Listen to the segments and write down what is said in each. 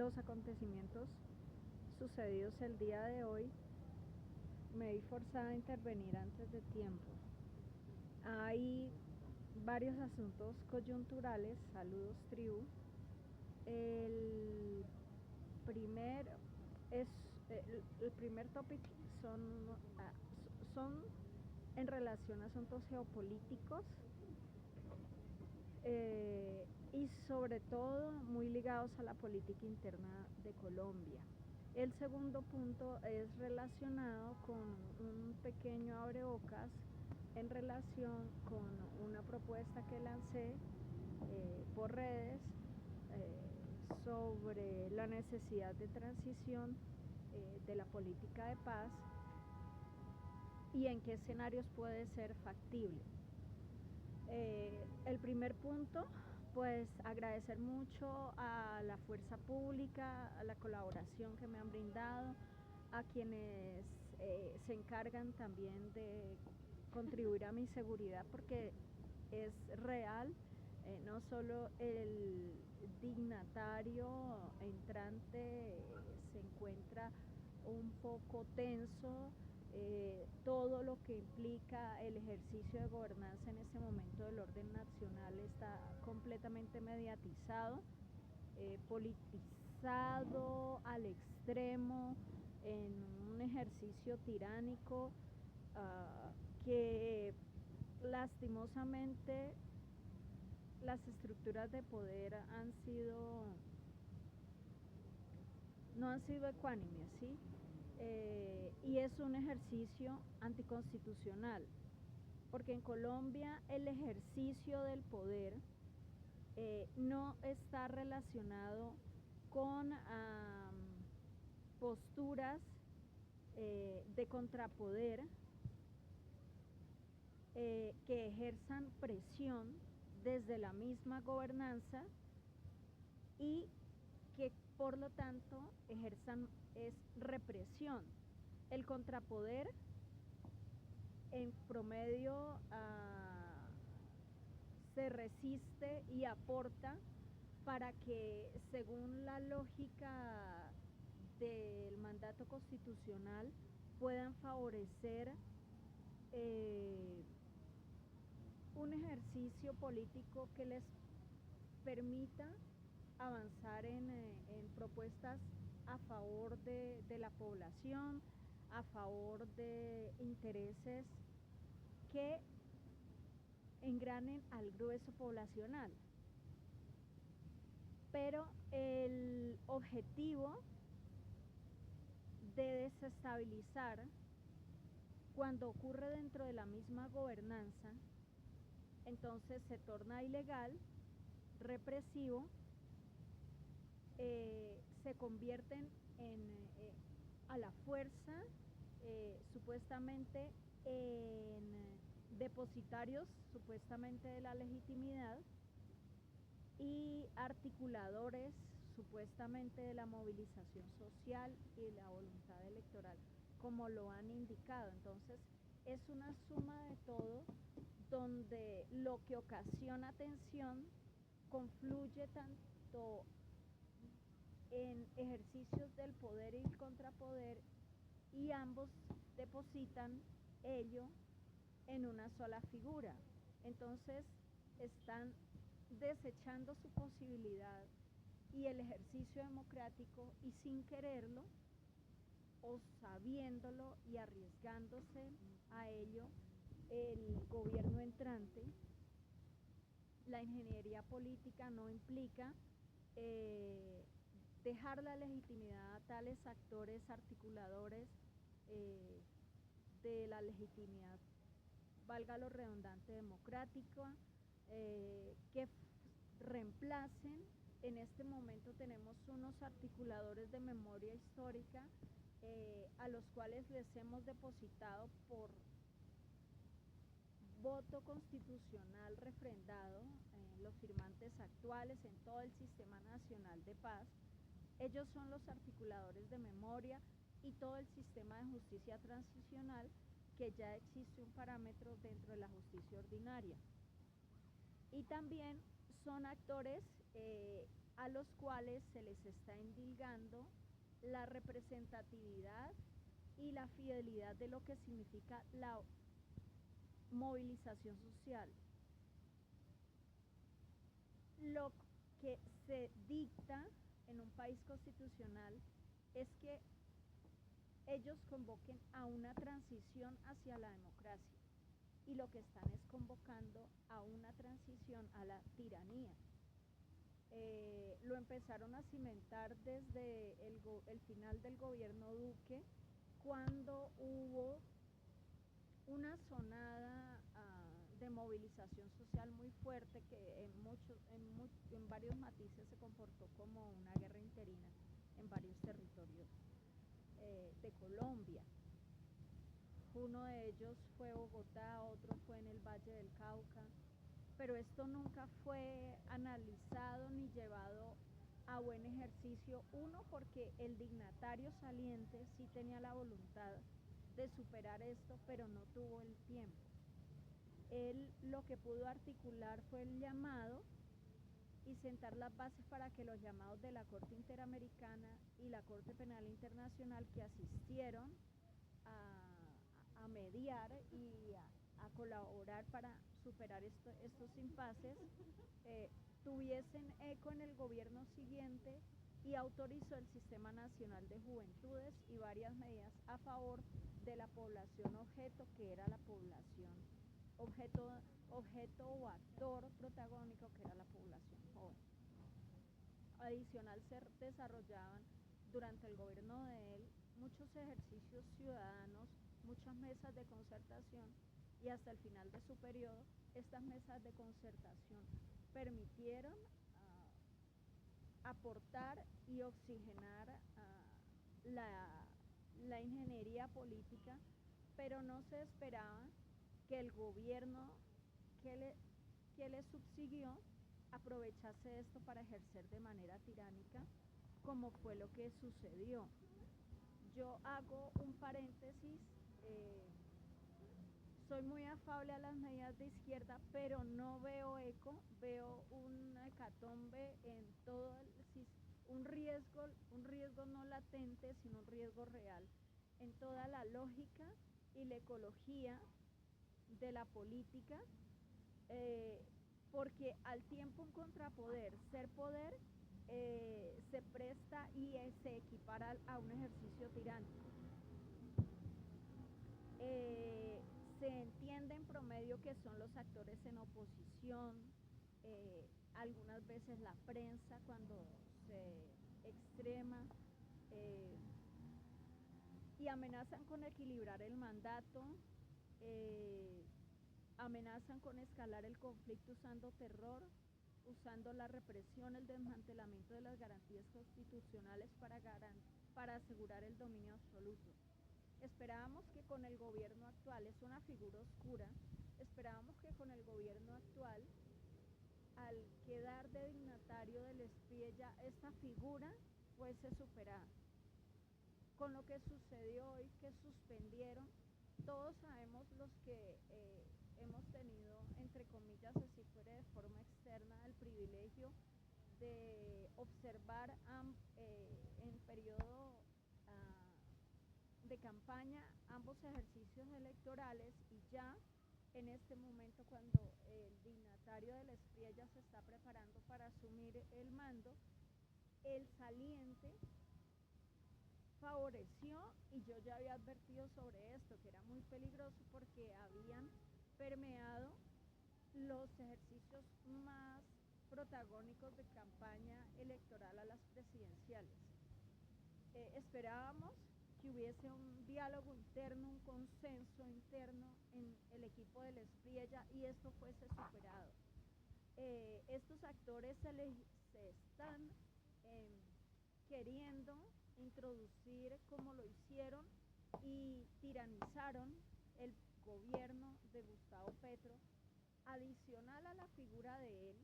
los acontecimientos sucedidos el día de hoy, me vi forzada a intervenir antes de tiempo. Hay varios asuntos coyunturales, saludos tribu. El primer topic son en relación a asuntos geopolíticos y sobre todo muy ligados a la política interna de Colombia. El segundo punto es relacionado con un pequeño abrebocas en relación con una propuesta que lancé por redes sobre la necesidad de transición de la política de paz y en qué escenarios puede ser factible. El primer punto, pues agradecer mucho a la fuerza pública, a la colaboración que me han brindado, a quienes se encargan también de contribuir a mi seguridad, porque es real. No solo el dignatario entrante se encuentra un poco tenso, todo lo que implica el ejercicio de gobernanza en este momento del orden nacional está completamente mediatizado, politizado al extremo, en un ejercicio tiránico que lastimosamente las estructuras de poder no han sido ecuánimes, ¿sí? Y es un ejercicio anticonstitucional, porque en Colombia el ejercicio del poder no está relacionado con posturas de contrapoder que ejerzan presión desde la misma gobernanza y que por lo tanto ejerzan represión. El contrapoder en promedio se resiste y aporta para que, según la lógica del mandato constitucional, puedan favorecer un ejercicio político que les permita avanzar en propuestas a favor de la población, a favor de intereses que engranen al grueso poblacional. Pero el objetivo de desestabilizar, cuando ocurre dentro de la misma gobernanza, entonces se torna ilegal, represivo, se convierten a la fuerza supuestamente en depositarios supuestamente de la legitimidad y articuladores supuestamente de la movilización social y la voluntad electoral, como lo han indicado. Entonces es una suma de todo, donde lo que ocasiona tensión confluye tanto en ejercicios del poder y el contrapoder, y ambos depositan ello en una sola figura. Entonces están desechando su posibilidad y el ejercicio democrático, y sin quererlo o sabiéndolo y arriesgándose a ello el gobierno entrante. La ingeniería política no implica dejar la legitimidad a tales actores articuladores de la legitimidad, valga lo redundante, democrática, que reemplacen. En este momento tenemos unos articuladores de memoria histórica a los cuales les hemos depositado por voto constitucional refrendado, los firmantes actuales en todo el Sistema Nacional de Paz. Ellos son los articuladores de memoria y todo el sistema de justicia transicional, que ya existe un parámetro dentro de la justicia ordinaria. Y también son actores a los cuales se les está endilgando la representatividad y la fidelidad de lo que significa la movilización social. Lo que se dicta en un país constitucional es que ellos convoquen a una transición hacia la democracia y lo que están es convocando a una transición a la tiranía. Lo empezaron a cimentar desde el final del gobierno Duque, cuando hubo una sonada de movilización social muy fuerte que en varios matices se comportó como una guerra interina en varios territorios de Colombia. Uno de ellos fue Bogotá, otro fue en el Valle del Cauca, pero esto nunca fue analizado ni llevado a buen ejercicio. Uno, porque el dignatario saliente sí tenía la voluntad de superar esto, pero no tuvo el tiempo. Él lo que pudo articular fue el llamado y sentar las bases para que los llamados de la Corte Interamericana y la Corte Penal Internacional, que asistieron a mediar y a colaborar para superar estos impases, tuviesen eco en el gobierno siguiente, y autorizó el Sistema Nacional de Juventudes y varias medidas a favor de la población objeto, que era la población objeto o actor protagónico, que era la población joven. Adicional, se desarrollaban durante el gobierno de él muchos ejercicios ciudadanos, muchas mesas de concertación, y hasta el final de su periodo estas mesas de concertación permitieron aportar y oxigenar la ingeniería política, pero no se esperaba que el gobierno que le subsiguió aprovechase esto para ejercer de manera tiránica, como fue lo que sucedió. Yo hago un paréntesis, soy muy afable a las medidas de izquierda, pero no veo eco, veo una hecatombe en todo un riesgo no latente, sino un riesgo real, en toda la lógica y la ecología de la política, porque al tiempo un contrapoder, ser poder, se presta y se equipara a un ejercicio tiránico. Se entiende en promedio que son los actores en oposición, algunas veces la prensa cuando se extrema, y amenazan con equilibrar el mandato, amenazan con escalar el conflicto usando terror, usando la represión, el desmantelamiento de las garantías constitucionales para asegurar el dominio absoluto. Esperábamos que con el gobierno actual, es una figura oscura, esperábamos que con el gobierno actual, al quedar de dignatario del Espriella, esta figura fuese superada. Con lo que sucedió hoy, que suspendieron, todos sabemos los que hemos tenido, entre comillas, así fuera de forma externa, el privilegio de observar en periodo de campaña ambos ejercicios electorales, y ya en este momento, cuando el dignatario del Espriella se está preparando para asumir el mando, el saliente favoreció, y yo ya había advertido sobre esto, que era muy peligroso porque habían permeado los ejercicios más protagónicos de campaña electoral a las presidenciales. Esperábamos que hubiese un diálogo interno, un consenso interno en el equipo del Espriella, y esto fuese superado. Estos actores se están queriendo introducir, como lo hicieron y tiranizaron el gobierno de Gustavo Petro. Adicional a la figura de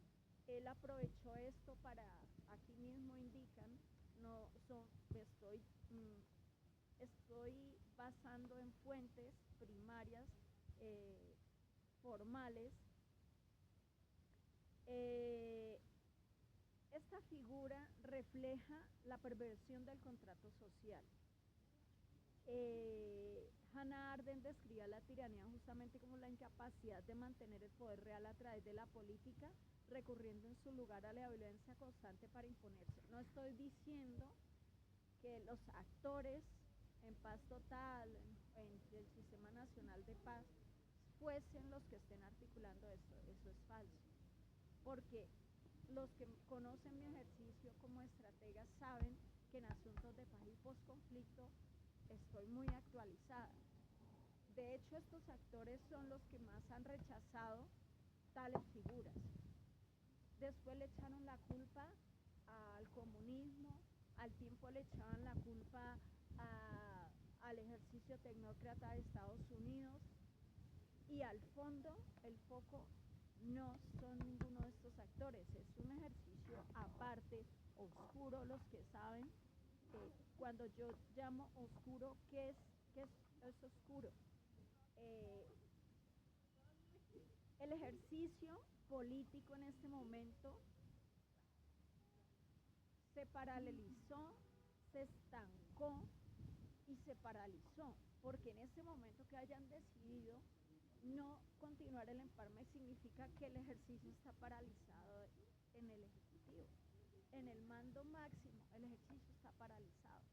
él aprovechó esto para, aquí mismo indican, no son, estoy basando en fuentes primarias formales. esta figura refleja la perversión del contrato social. Hannah Arendt describía la tiranía justamente como la incapacidad de mantener el poder real a través de la política, recurriendo en su lugar a la violencia constante para imponerse. No estoy diciendo que los actores en paz total, en el Sistema Nacional de Paz, fuesen los que estén articulando esto. Eso es falso. Porque los que conocen mi ejercicio como estratega saben que en asuntos de paz y posconflicto estoy muy actualizada. De hecho, estos actores son los que más han rechazado tales figuras. Después le echaron la culpa al comunismo, al tiempo le echaban la culpa al ejercicio tecnócrata de Estados Unidos, y al fondo el foco no son ninguno de estos actores, es un ejercicio aparte, oscuro. Los que saben, cuando yo llamo oscuro, ¿qué es oscuro? El ejercicio político en este momento se paralizó, se estancó y se paralizó, porque en este momento que hayan decidido no continuar el empalme significa que el ejercicio está paralizado en el Ejecutivo. En el mando máximo el ejercicio está paralizado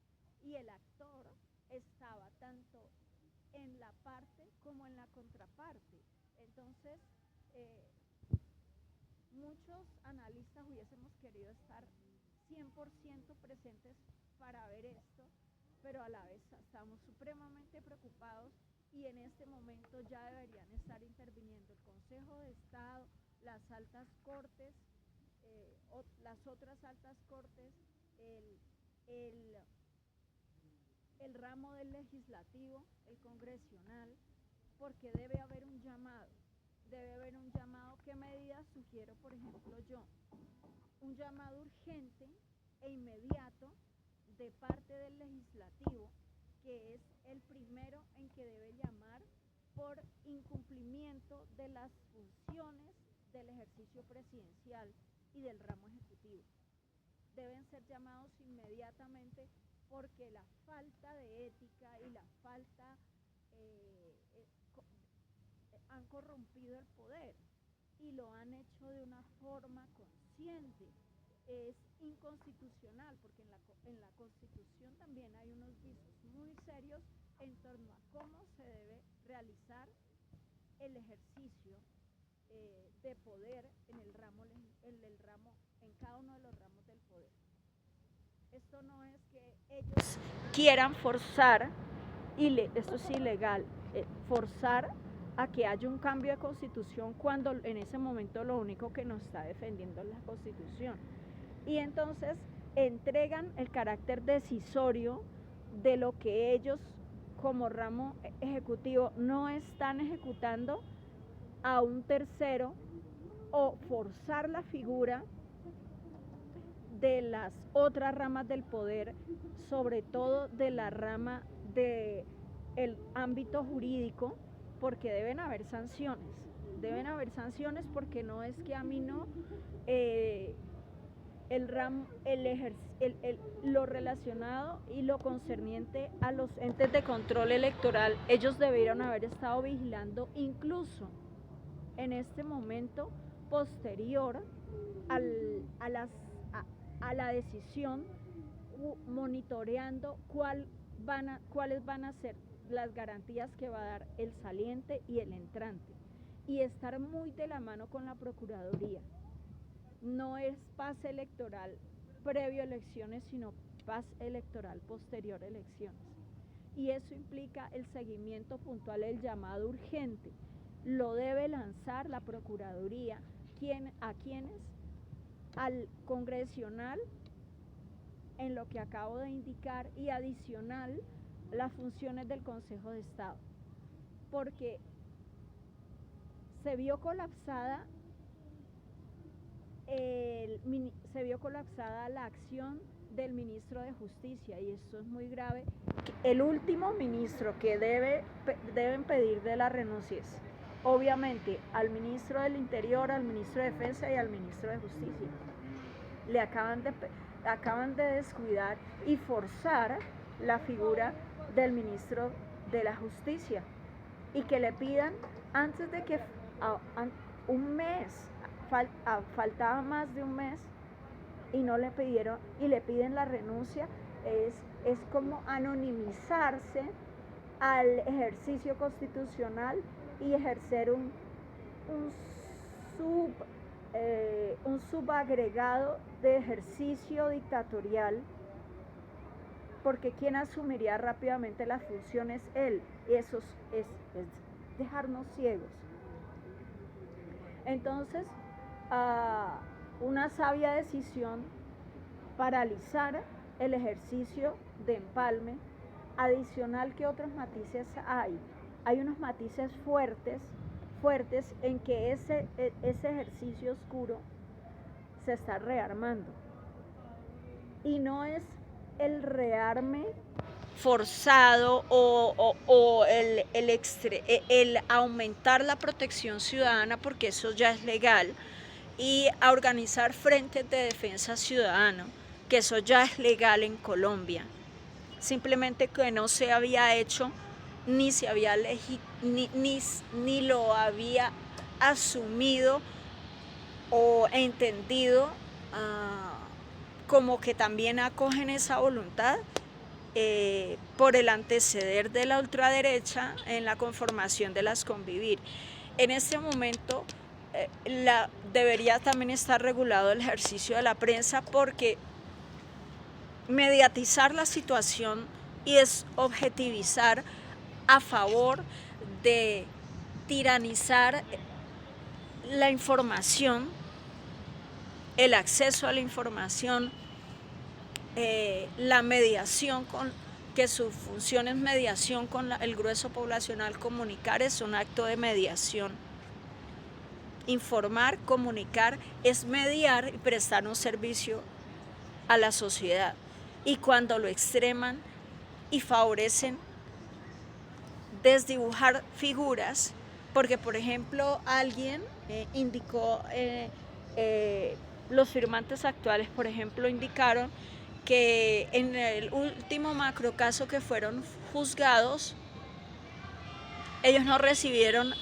y el actor estaba tanto en la parte como en la contraparte. Entonces, muchos analistas hubiésemos querido estar 100% presentes para ver esto, pero a la vez estamos supremamente preocupados y en este momento ya deberían estar interviniendo el Consejo de Estado, las altas cortes, las otras altas cortes, el ramo del legislativo, el congresional, porque debe haber un llamado. ¿Qué medidas sugiero, por ejemplo, yo? Un llamado urgente e inmediato de parte del legislativo, que es el primero en que debe llamar por incumplimiento de las funciones del ejercicio presidencial y del ramo ejecutivo. Deben ser llamados inmediatamente porque la falta de ética y la falta han corrompido el poder y lo han hecho de una forma consciente. Es inconstitucional porque en la Constitución también hay unos visos muy serios en torno a cómo se debe realizar el ejercicio de poder en cada uno de los ramos del poder. Esto no es que ellos quieran forzar, esto es ilegal, forzar a que haya un cambio de constitución cuando en ese momento lo único que nos está defendiendo es la Constitución. Y entonces entregan el carácter decisorio de lo que ellos como ramo ejecutivo no están ejecutando a un tercero, o forzar la figura de las otras ramas del poder, sobre todo de la rama del ámbito jurídico, porque deben haber sanciones porque no es que a mí no, lo relacionado y lo concerniente a los entes de control electoral, ellos debieron haber estado vigilando incluso en este momento posterior a la decisión, monitoreando cuáles van a ser las garantías que va a dar el saliente y el entrante, y estar muy de la mano con la Procuraduría. No es paz electoral previo a elecciones, sino paz electoral posterior a elecciones. Y eso implica el seguimiento puntual, el llamado urgente. Lo debe lanzar la Procuraduría. ¿A quiénes? Al congresional, en lo que acabo de indicar, y adicional las funciones del Consejo de Estado, porque se vio colapsada la acción del ministro de Justicia, y esto es muy grave. El último ministro que deben pedirle la renuncia es, obviamente, al ministro del Interior, al ministro de Defensa y al ministro de Justicia. acaban de descuidar y forzar la figura del ministro de la Justicia, y que le pidan antes de que un mes, faltaba más de un mes y no le pidieron, y le piden la renuncia. Es como anonimizarse al ejercicio constitucional y ejercer un subagregado de ejercicio dictatorial, porque quien asumiría rápidamente las funciones, él. Eso es dejarnos ciegos. Entonces, una sabia decisión: paralizar el ejercicio de empalme. Adicional, que otros matices hay. Hay unos matices fuertes en que ese ejercicio oscuro se está rearmando. Y no es el rearme forzado o el aumentar la protección ciudadana, porque eso ya es legal, y a organizar frentes de defensa ciudadana, que eso ya es legal en Colombia. Simplemente que no se había hecho, ni se había ni lo había asumido o entendido, como que también acogen esa voluntad por el anteceder de la ultraderecha en la conformación de las Convivir. En este momento debería también estar regulado el ejercicio de la prensa, porque mediatizar la situación y objetivizar a favor de tiranizar la información, el acceso a la información, la mediación, que su función es mediación con el grueso poblacional. Comunicar es un acto de mediación. Informar, comunicar, es mediar y prestar un servicio a la sociedad. Y cuando lo extreman y favorecen desdibujar figuras, porque por ejemplo alguien indicó, los firmantes actuales por ejemplo indicaron que en el último macrocaso que fueron juzgados, ellos no recibieron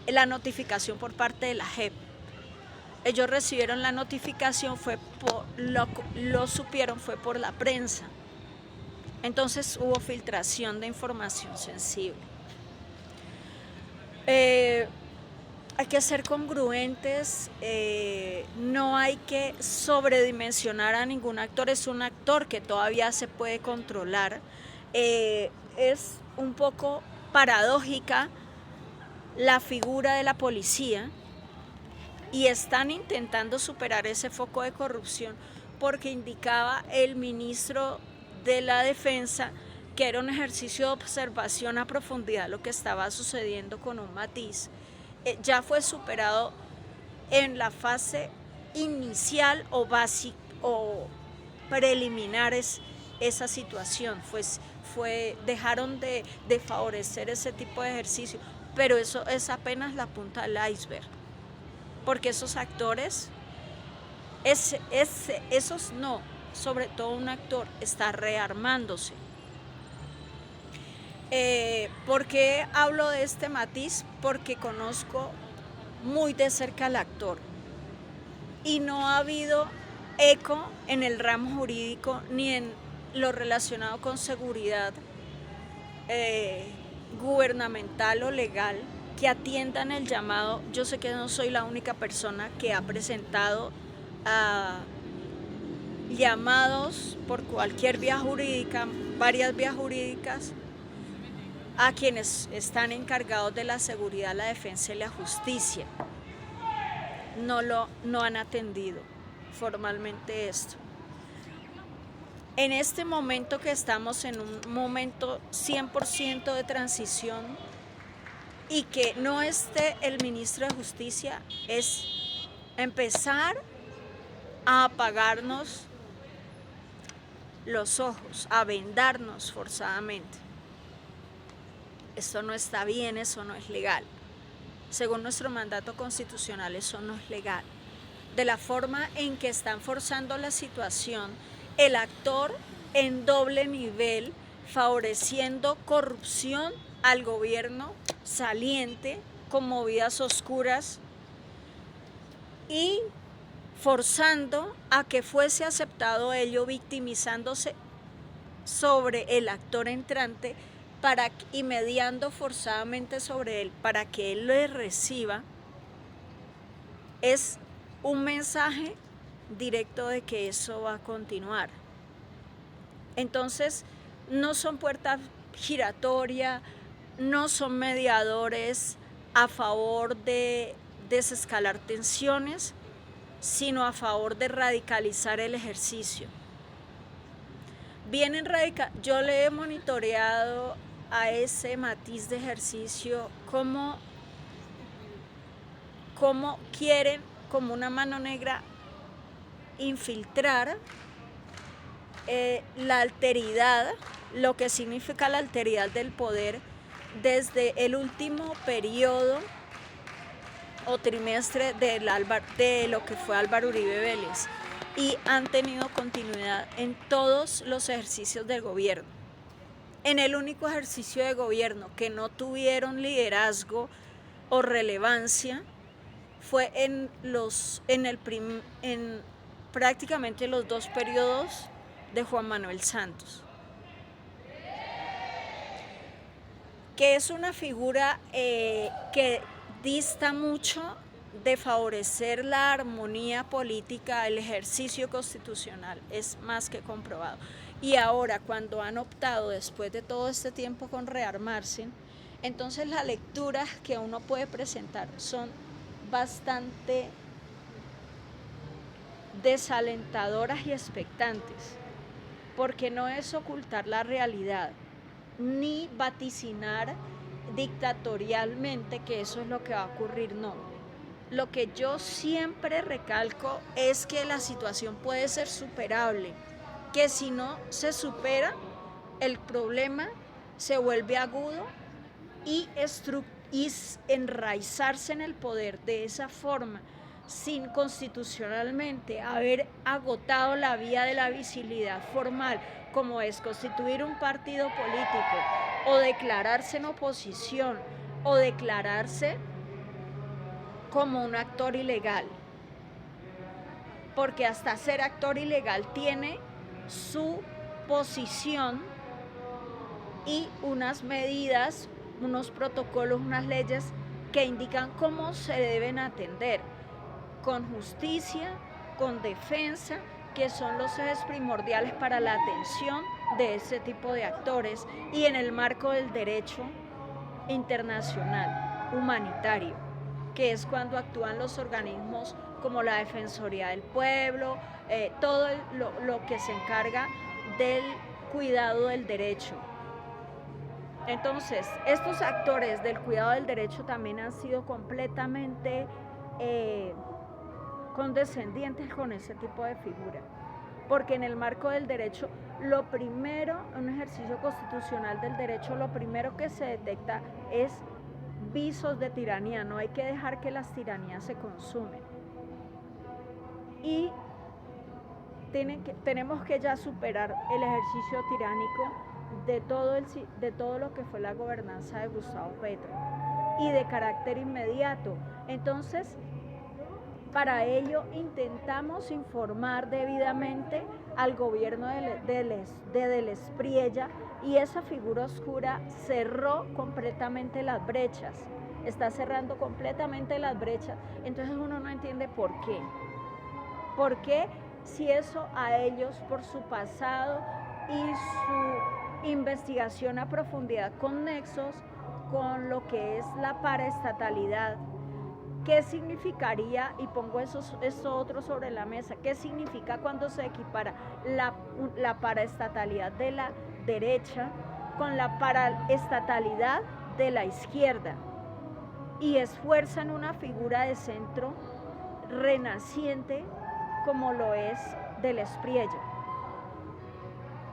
la notificación por parte de la JEP. Ellos recibieron la notificación, lo supieron fue por la prensa. Entonces hubo filtración de información sensible. Hay que ser congruentes, no hay que sobredimensionar a ningún actor. Es un actor que todavía se puede controlar. Es un poco paradójica la figura de la policía, y están intentando superar ese foco de corrupción, porque indicaba el ministro de la Defensa que era un ejercicio de observación a profundidad lo que estaba sucediendo, con un matiz. Ya fue superado en la fase inicial o básica o preliminares esa situación, dejaron de favorecer ese tipo de ejercicio, pero eso es apenas la punta del iceberg, porque esos actores, esos no, sobre todo un actor, está rearmándose. ¿Por qué hablo de este matiz? Porque conozco muy de cerca al actor y no ha habido eco en el ramo jurídico ni en lo relacionado con seguridad gubernamental o legal que atiendan el llamado. Yo sé que no soy la única persona que ha presentado llamados por cualquier vía jurídica, varias vías jurídicas, a quienes están encargados de la seguridad, la defensa y la justicia. No han atendido formalmente esto. En este momento que estamos en un momento 100% de transición, y que no esté el ministro de Justicia es empezar a apagarnos los ojos, a vendarnos forzadamente. Eso no está bien, eso no es legal. Según nuestro mandato constitucional, eso no es legal. de la forma en que están forzando la situación, el actor en doble nivel, favoreciendo corrupción al gobierno saliente con movidas oscuras y forzando a que fuese aceptado ello, victimizándose sobre el actor entrante y mediando forzadamente sobre él para que él le reciba, es un mensaje directo de que eso va a continuar. Entonces, no son puertas giratorias, no son mediadores a favor de desescalar tensiones, sino a favor de radicalizar el ejercicio. Yo le he monitoreado a ese matiz de ejercicio cómo quieren, como una mano negra, infiltrar la alteridad, lo que significa la alteridad del poder desde el último periodo o trimestre de lo que fue Álvaro Uribe Vélez, y han tenido continuidad en todos los ejercicios del gobierno. En el único ejercicio de gobierno que no tuvieron liderazgo o relevancia fue en prácticamente los 2 periodos de Juan Manuel Santos, que es una figura que dista mucho de favorecer la armonía política, el ejercicio constitucional, es más que comprobado. Y ahora, cuando han optado, después de todo este tiempo, con rearmarse, entonces las lecturas que uno puede presentar son bastante desalentadoras y expectantes, porque no es ocultar la realidad, ni vaticinar dictatorialmente que eso es lo que va a ocurrir, no. Lo que yo siempre recalco es que la situación puede ser superable, que si no se supera, el problema se vuelve agudo y enraizarse en el poder de esa forma, sin constitucionalmente haber agotado la vía de la visibilidad formal, como es constituir un partido político, o declararse en oposición, o declararse como un actor ilegal, porque hasta ser actor ilegal tiene su posición y unas medidas, unos protocolos, unas leyes que indican cómo se deben atender, con justicia, con defensa, que son los ejes primordiales para la atención de ese tipo de actores y en el marco del derecho internacional humanitario, que es cuando actúan los organismos como la Defensoría del Pueblo, todo lo que se encarga del cuidado del derecho. Entonces, estos actores del cuidado del derecho también han sido completamente condescendientes con ese tipo de figura, porque en el marco del derecho, lo primero, un ejercicio constitucional del derecho, lo primero que se detecta es visos de tiranía. No hay que dejar que las tiranías se consumen, y tenemos que ya superar el ejercicio tiránico de todo lo que fue la gobernanza de Gustavo Petro, y de carácter inmediato. Entonces, para ello intentamos informar debidamente al gobierno de Deless Priella, y esa figura oscura cerró completamente las brechas, está cerrando completamente las brechas. Entonces uno no entiende por qué. ¿Por qué? Si eso a ellos, por su pasado y su investigación a profundidad con nexos con lo que es la paraestatalidad, ¿qué significaría? Y pongo esto otro sobre la mesa. ¿Qué significa cuando se equipara la paraestatalidad de la derecha con la paraestatalidad de la izquierda? Y esfuerzan una figura de centro renaciente como lo es Deless Priella.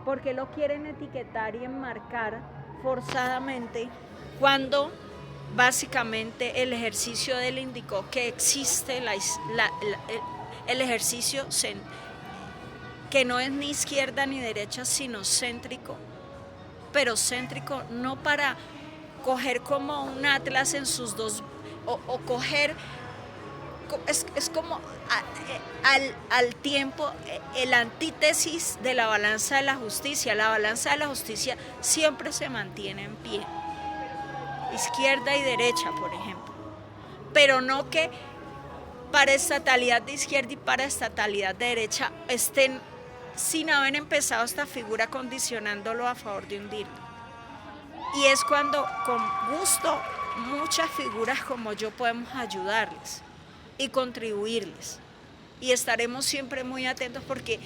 ¿Por qué lo quieren etiquetar y enmarcar forzadamente cuando básicamente el ejercicio de él indicó que existe el ejercicio que no es ni izquierda ni derecha, sino céntrico, pero céntrico no para coger como un atlas en sus dos, o coger, es como al tiempo el antítesis de la balanza de la justicia. La balanza de la justicia siempre se mantiene en pie, izquierda y derecha, por ejemplo, pero no que para estatalidad de izquierda y para estatalidad de derecha estén sin haber empezado esta figura condicionándolo a favor de hundirlo. Y es cuando con gusto muchas figuras como yo podemos ayudarles y contribuirles. Y estaremos siempre muy atentos porque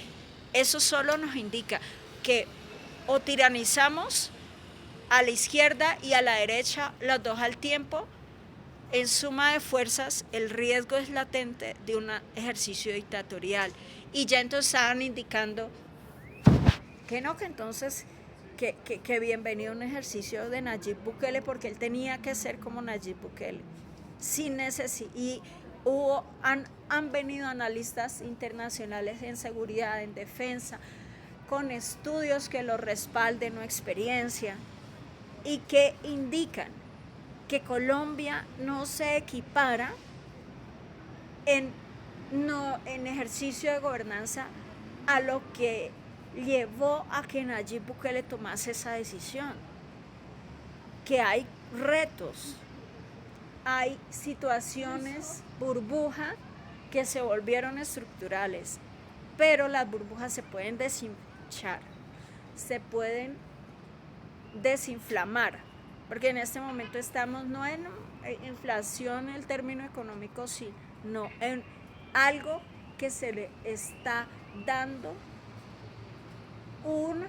eso solo nos indica que o tiranizamos a la izquierda y a la derecha, los dos al tiempo. En suma de fuerzas, el riesgo es latente de un ejercicio dictatorial. Y ya entonces estaban indicando que no, que entonces que bienvenido un ejercicio de Nayib Bukele, porque él tenía que ser como Nayib Bukele, sin necesidad. Y han venido analistas internacionales en seguridad, en defensa, con estudios que lo respalden o experiencia, y que indican que Colombia no se equipara en ejercicio de gobernanza a lo que llevó a que Nayib Bukele tomase esa decisión. Que hay retos, hay situaciones burbuja que se volvieron estructurales, pero las burbujas se pueden deshinchar, se pueden desinflamar, porque en este momento estamos no en inflación en el término económico, sino en algo que se le está dando un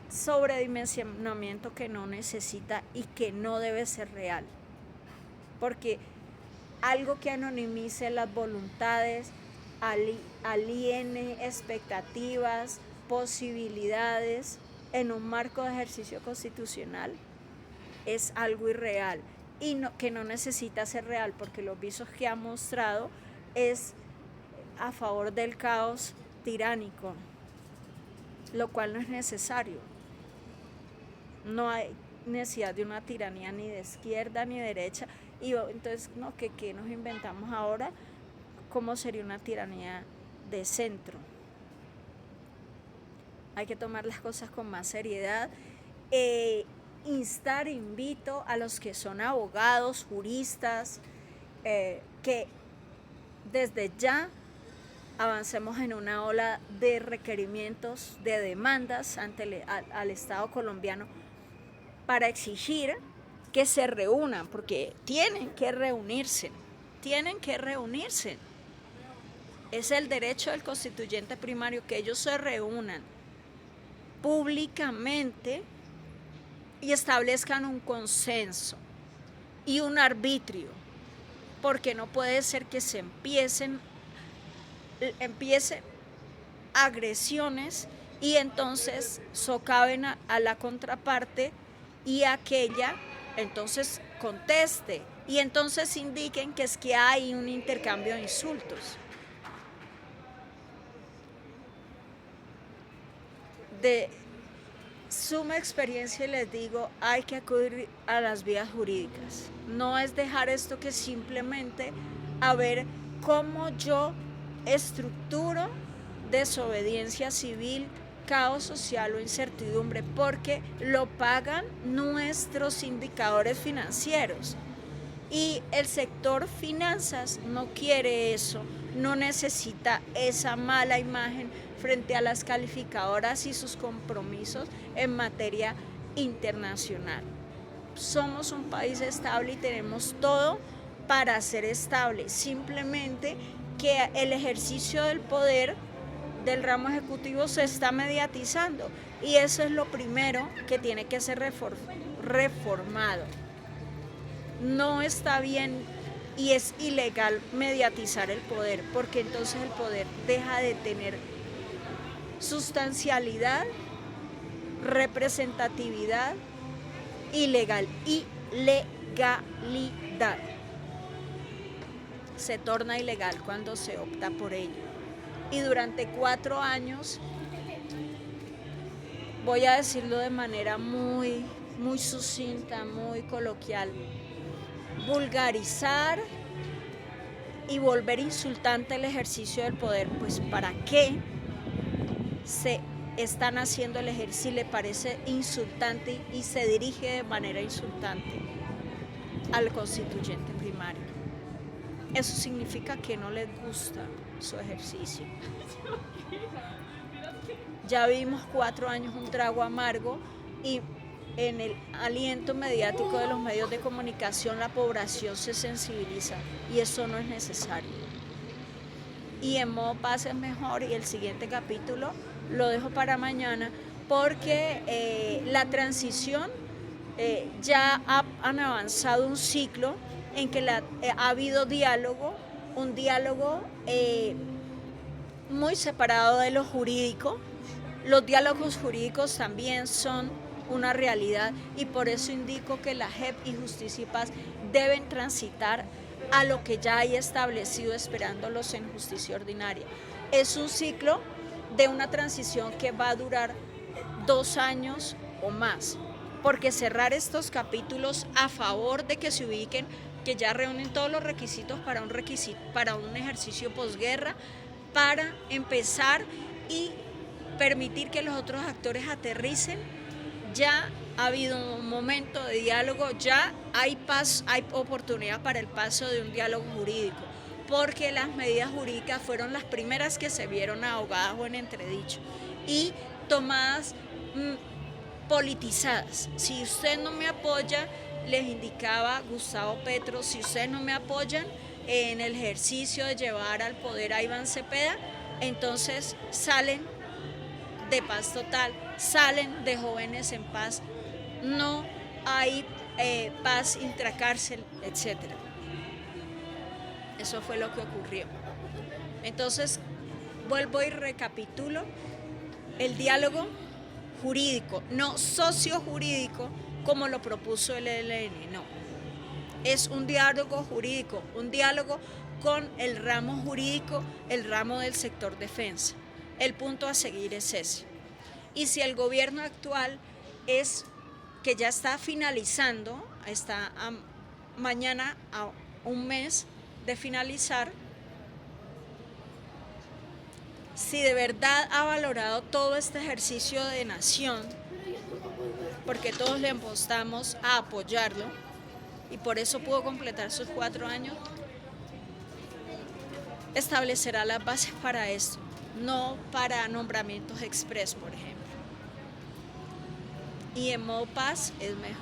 sobredimensionamiento que no necesita y que no debe ser real, porque algo que anonimice las voluntades, aliene expectativas, posibilidades en un marco de ejercicio constitucional es algo irreal y que no necesita ser real, porque los visos que ha mostrado es a favor del caos tiránico, lo cual no es necesario. No hay necesidad de una tiranía ni de izquierda ni de derecha. Y entonces, no, ¿qué nos inventamos ahora? ¿Cómo sería una tiranía de centro? Hay que tomar las cosas con más seriedad. Invito a los que son abogados, juristas, que desde ya avancemos en una ola de requerimientos, de demandas al Estado colombiano para exigir que se reúnan, porque tienen que reunirse. Es el derecho del constituyente primario que ellos se reúnan públicamente y establezcan un consenso y un arbitrio, porque no puede ser que se empiecen agresiones y entonces socaven a la contraparte y aquella entonces conteste y entonces indiquen que es que hay un intercambio de insultos. De suma experiencia les digo, hay que acudir a las vías jurídicas. No es dejar esto que simplemente a ver cómo yo estructuro desobediencia civil, caos social o incertidumbre, porque lo pagan nuestros indicadores financieros. Y el sector finanzas no quiere eso, no necesita esa mala imagen frente a las calificadoras y sus compromisos en materia internacional. Somos un país estable y tenemos todo para ser estable, simplemente que el ejercicio del poder del ramo ejecutivo se está mediatizando y eso es lo primero que tiene que ser reformado. No está bien y es ilegal mediatizar el poder, porque entonces el poder deja de tener sustancialidad, representatividad y legalidad. se torna ilegal cuando se opta por ello. Y durante 4 años, voy a decirlo de manera muy sucinta, muy coloquial, vulgarizar y volver insultante el ejercicio del poder. Pues ¿para qué se están haciendo el ejercicio si le parece insultante y se dirige de manera insultante al constituyente primario? Eso significa que no les gusta su ejercicio. Ya vimos 4 años un trago amargo y en el aliento mediático de los medios de comunicación la población se sensibiliza y eso no es necesario. Y en modo paz es mejor, y el siguiente capítulo lo dejo para mañana porque la transición ya han avanzado un ciclo en que ha habido diálogo, un diálogo muy separado de lo jurídico. Los diálogos jurídicos también son una realidad y por eso indico que la JEP y Justicia y Paz deben transitar a lo que ya hay establecido esperándolos en justicia ordinaria. Es un ciclo de una transición que va a durar 2 años o más, porque cerrar estos capítulos a favor de que se ubiquen, que ya reúnen todos los requisitos para un ejercicio posguerra, para empezar y permitir que los otros actores aterricen. Ya ha habido un momento de diálogo, ya hay oportunidad para el paso de un diálogo jurídico, porque las medidas jurídicas fueron las primeras que se vieron ahogadas o en entredicho y tomadas politizadas. Si usted no me apoya, les indicaba Gustavo Petro, si ustedes no me apoyan en el ejercicio de llevar al poder a Iván Cepeda, entonces salen de Paz Total, salen de Jóvenes en Paz, no hay paz intracárcel, etc. Eso fue lo que ocurrió. Entonces, vuelvo y recapitulo, el diálogo jurídico, no sociojurídico como lo propuso el ELN, no. Es un diálogo jurídico, un diálogo con el ramo jurídico, el ramo del sector defensa. El punto a seguir es ese. Y si el gobierno actual es que ya está finalizando, está mañana a un mes de finalizar, si de verdad ha valorado todo este ejercicio de nación, porque todos le apostamos a apoyarlo, y por eso pudo completar sus 4 años, establecerá las bases para esto, no para nombramientos express, por ejemplo. Y en modo paz es mejor.